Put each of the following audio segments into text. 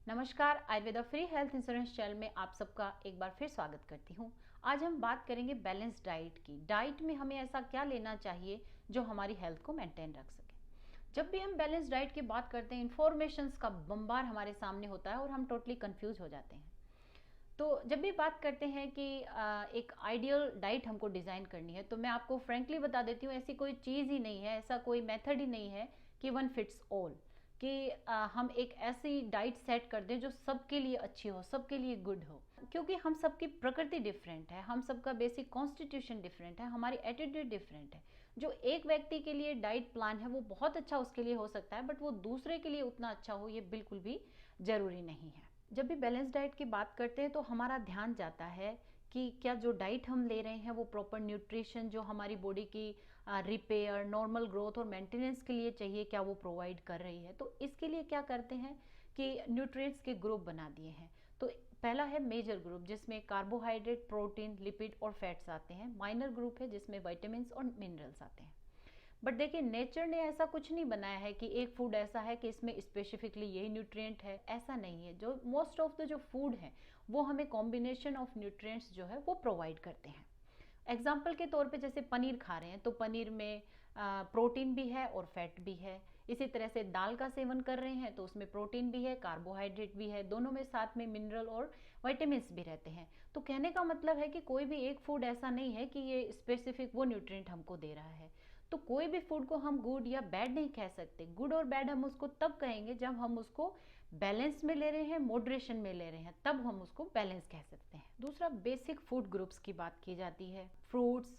नमस्कार, Ayurveda free health insurance channel में आप सबका एक बार फिर स्वागत करती हूँ। आज हम बात करेंगे बैलेंस डाइट की। डाइट में हमें ऐसा क्या लेना चाहिए जो हमारी हेल्थ को मेंटेन रख सके। जब भी हम बैलेंस डाइट की बात करते हैं, इंफॉर्मेशंस का बम्बार हमारे सामने होता है और हम टोटली कंफ्यूज हो जाते हैं। तो जब भी बात करते हैं कि एक आइडियल डाइट हमको डिज़ाइन करनी है, तो मैं आपको फ्रेंकली बता देती हूँ, ऐसी कोई चीज़ ही नहीं है, ऐसा कोई मेथड ही नहीं है कि वन फिट्स ऑल, कि हम एक ऐसी डाइट सेट कर दें जो सबके लिए अच्छी हो, सबके लिए गुड हो। क्योंकि हम सबकी प्रकृति डिफरेंट है, हम सबका बेसिक कॉन्स्टिट्यूशन डिफरेंट है, हमारी एटीट्यूड डिफरेंट है। जो एक व्यक्ति के लिए डाइट प्लान है वो बहुत अच्छा उसके लिए हो सकता है, बट वो दूसरे के लिए उतना अच्छा हो ये बिल्कुल भी ज़रूरी नहीं है। जब भी बैलेंस डाइट की बात करते हैं तो हमारा ध्यान जाता है कि क्या जो डाइट हम ले रहे हैं वो प्रॉपर न्यूट्रिशन जो हमारी बॉडी की रिपेयर, नॉर्मल ग्रोथ और मेंटेनेंस के लिए चाहिए, क्या वो प्रोवाइड कर रही है। तो इसके लिए क्या करते हैं कि न्यूट्रिएंट्स के ग्रुप बना दिए हैं। तो पहला है मेजर ग्रुप, जिसमें कार्बोहाइड्रेट, प्रोटीन, लिपिड और फैट्स आते हैं। माइनर ग्रुप है जिसमें विटामिन्स और मिनरल्स आते हैं। बट देखिए, नेचर ने ऐसा कुछ नहीं बनाया है कि एक फूड ऐसा है कि इसमें स्पेसिफिकली यही न्यूट्रिएंट है, ऐसा नहीं है। जो मोस्ट ऑफ द जो फूड है वो हमें कॉम्बिनेशन ऑफ न्यूट्रिएंट्स जो है वो प्रोवाइड करते हैं। एग्जाम्पल के तौर पे जैसे पनीर खा रहे हैं तो पनीर में प्रोटीन भी है और फैट भी है। इसी तरह से दाल का सेवन कर रहे हैं तो उसमें प्रोटीन भी है, कार्बोहाइड्रेट भी है, दोनों में साथ में मिनरल और विटामिन्स भी रहते हैं। तो कहने का मतलब है कि कोई भी एक फूड ऐसा नहीं है कि ये स्पेसिफिक वो न्यूट्रिएंट हमको दे रहा है। तो कोई भी फूड को हम गुड या बैड नहीं कह सकते। गुड और बैड हम उसको तब कहेंगे जब हम उसको बैलेंस में ले रहे हैं, मॉडरेशन में ले रहे हैं, तब हम उसको बैलेंस कह सकते हैं। दूसरा, बेसिक फूड ग्रुप्स की बात की जाती है। Fruits,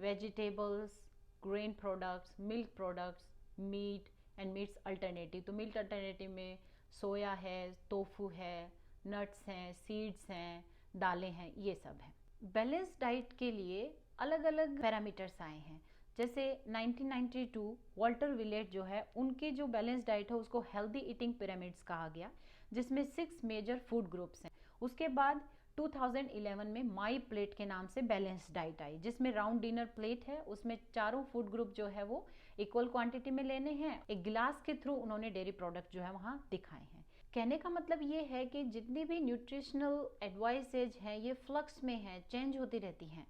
vegetables, grain products, milk products, meat and meats alternative. तो मीट अल्टरनेटिव में सोया है, टोफू है, नट्स हैं, सीड्स हैं, दालें हैं, ये सब हैं। बैलेंस डाइट के लिए अलग अलग पैरामीटर्स आए हैं। जैसे 1992 वॉल्टर विलेट जो है, उनकी जो बैलेंस डाइट है उसको हेल्दी ईटिंग पिरामिड्स कहा गया, जिसमें 6 मेजर फूड ग्रुप्स हैं। उसके बाद 2011 में माई प्लेट के नाम से बैलेंस डाइट आई, जिसमें राउंड डिनर प्लेट है, उसमें चारों फूड ग्रुप जो है वो इक्वल क्वांटिटी में लेने हैं। एक गिलास के थ्रू उन्होंने डेयरी प्रोडक्ट जो है वहाँ दिखाए हैं। कहने का मतलब ये है कि जितनी भी न्यूट्रिशनल एडवाइसेज हैं ये फ्लक्स में है, चेंज होती रहती हैं।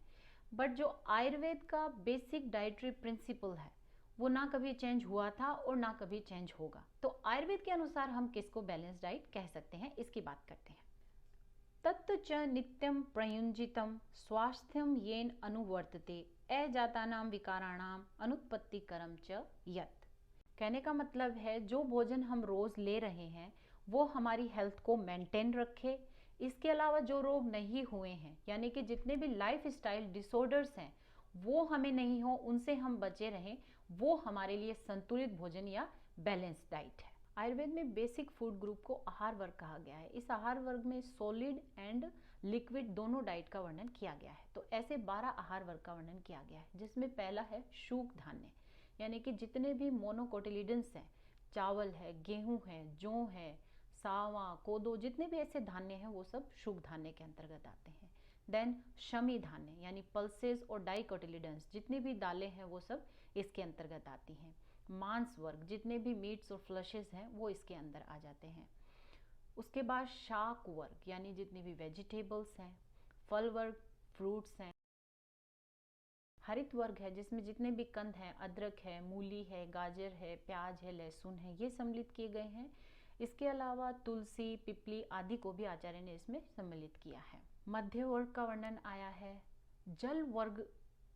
बट जो आयुर्वेद का बेसिक डाइटरी प्रिंसिपल है वो ना कभी चेंज हुआ था और ना कभी चेंज होगा। तो आयुर्वेद के अनुसार हम किसको बैलेंस डाइट कह सकते हैं, इसकी बात करते हैं। तत्त च नित्यं प्रयुंजितं स्वास्थ्यं येन अनुवर्तते अजातानां विकाराणाम अनुत्पत्तिकरम च यत्। कहने का मतलब है जो भोजन हम रोज ले रहे हैं वो हमारी हेल्थ को मेंटेन रखे। इसके अलावा जो रोग नहीं हुए हैं, यानी कि जितने भी लाइफ स्टाइल डिसऑर्डर्स हैं वो हमें नहीं हो, उनसे हम बचे रहें, वो हमारे लिए संतुलित भोजन या बैलेंस डाइट है। आयुर्वेद में बेसिक फूड ग्रुप को आहार वर्ग कहा गया है। इस आहार वर्ग में सॉलिड एंड लिक्विड दोनों डाइट का वर्णन किया गया है। तो ऐसे 12 आहार वर्ग का वर्णन किया गया है, जिसमें पहला है शुष्क धान्य, यानी कि जितने भी मोनोकोटिलिडन्स हैं, चावल है, गेहूं है, जौ है, सावा, कोदो, जितने भी ऐसे धान्य हैं वो सब शुष्क धान्य के अंतर्गत आते हैं। देन शमी धान्य यानी पल्सेस और डाइकोटिलिडन्स, जितनी भी दालें हैं वो सब इसके अंतर्गत आती हैं। मांस वर्ग, जितने भी मीट्स और फ्लशेस हैं वो इसके अंदर आ जाते हैं। उसके बाद शाक वर्ग, यानी जितनी भी वेजिटेबल्स हैं। फल वर्ग, फ्रूट्स हैं। हरित वर्ग है जिसमें जितने भी कंद हैं, अदरक है, मूली है, गाजर है, प्याज है, लहसुन है, ये सम्मिलित किए गए हैं। इसके अलावा तुलसी, पिपली आदि को भी आचार्य ने इसमें सम्मिलित किया है। मध्य वर्ग का वर्णन आया है। जल वर्ग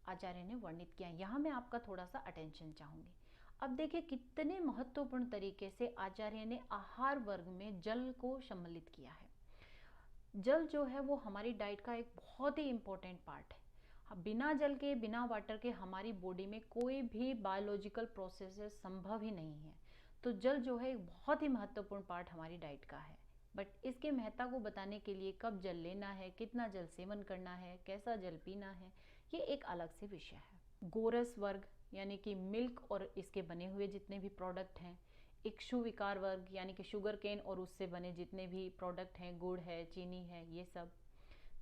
आचार्य ने वर्णित किया। यहाँ मैं आपका थोड़ा सा अटेंशन चाहूंगी। अब देखिए कितने महत्वपूर्ण तरीके से आचार्य ने आहार वर्ग में जल को सम्मिलित किया है। जल जो है वो हमारी डाइट का एक बहुत ही इंपॉर्टेंट पार्ट है। बिना जल के, बिना वाटर के हमारी बॉडी में कोई भी बायोलॉजिकल प्रोसेस संभव ही नहीं है। तो जल जो है एक बहुत ही महत्वपूर्ण पार्ट हमारी डाइट का है। बट इसके महत्ता को बताने के लिए कब जल लेना है, कितना जल सेवन करना है, कैसा जल पीना है, ये एक अलग से विषय है। गोरस वर्ग यानी कि मिल्क और इसके बने हुए जितने भी प्रोडक्ट हैं। इक्षु विकार वर्ग यानी कि शुगर केन और उससे बने जितने भी प्रोडक्ट हैं, गुड़ है, चीनी है, ये सब।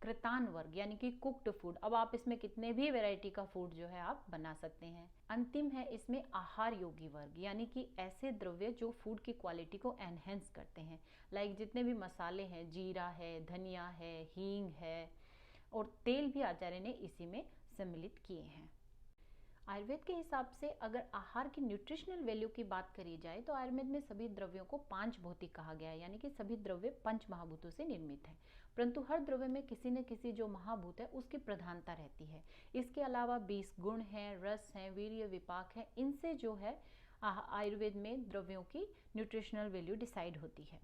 कृतान वर्ग यानी कि कुक्ड फूड। अब आप इसमें कितने भी वैरायटी का फूड जो है आप बना सकते हैं। अंतिम है इसमें आहार योगी वर्ग, यानी कि ऐसे द्रव्य जो फूड की क्वालिटी को एनहेंस करते हैं। लाइक जितने भी मसाले हैं, जीरा है, धनिया है, हींग है और तेल भी आचार्य ने इसी में सम्मिलित किए हैं। आयुर्वेद के हिसाब से अगर आहार की न्यूट्रिशनल वैल्यू की बात करी जाए तो आयुर्वेद में सभी द्रव्यों को पांच भौतिक कहा गया है, यानी कि सभी द्रव्य पंच महाभूतों से निर्मित हैं। परंतु हर द्रव्य में किसी न किसी जो महाभूत है उसकी प्रधानता रहती है। इसके अलावा 20 गुण हैं, रस हैं, वीर्य, विपाक है, इनसे जो है आयुर्वेद में द्रव्यों की न्यूट्रिशनल वैल्यू डिसाइड होती है।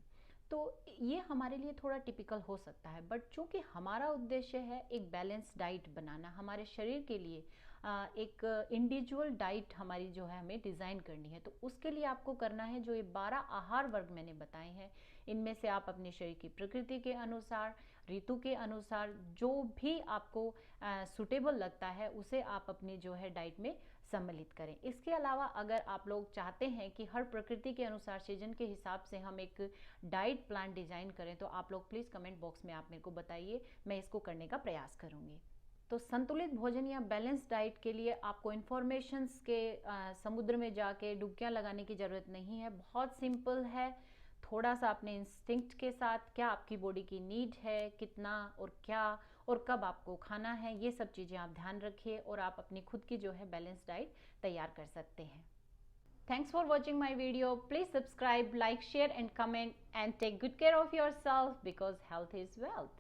तो ये हमारे लिए थोड़ा टिपिकल हो सकता है, बट चूंकि हमारा उद्देश्य है एक बैलेंस डाइट बनाना, हमारे शरीर के लिए एक इंडिविजुअल डाइट हमारी जो है हमें डिज़ाइन करनी है, तो उसके लिए आपको करना है जो ये 12 आहार वर्ग मैंने बताए हैं, इनमें से आप अपने शरीर की प्रकृति के अनुसार, ऋतु के अनुसार जो भी आपको सुटेबल लगता है उसे आप अपनी जो है डाइट में सम्मिलित करें। इसके अलावा अगर आप लोग चाहते हैं कि हर प्रकृति के अनुसार, सीजन के हिसाब से हम एक डाइट प्लान डिज़ाइन करें, तो आप लोग प्लीज़ कमेंट बॉक्स में आप मेरे को बताइए, मैं इसको करने का प्रयास करूँगी। तो संतुलित भोजन या बैलेंस डाइट के लिए आपको इन्फॉर्मेशंस के समुद्र में जाके डुबकियां लगाने की ज़रूरत नहीं है। बहुत सिंपल है, थोड़ा सा अपने इंस्टिंक्ट के साथ क्या आपकी बॉडी की नीड है, कितना और क्या और कब आपको खाना है, ये सब चीज़ें आप ध्यान रखिए और आप अपनी खुद की जो है बैलेंस डाइट तैयार कर सकते हैं। Thanks for watching my video. Please subscribe, like, share and comment and take good care of yourself because health is wealth.